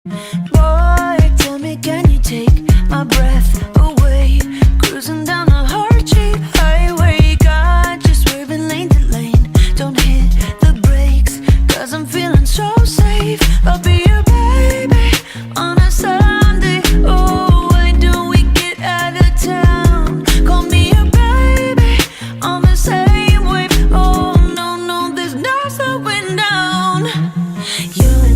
Boy, tell me, can you take my breath away? Cruising down the heart-cheap highway, got you swerving lane to lane. Don't hit the brakes, cause I'm feeling so safe. I'll be your baby on a Sunday. Oh, why don't we get out of town? Call me your baby on the same wave. Oh, no, no, there's no slowing down. You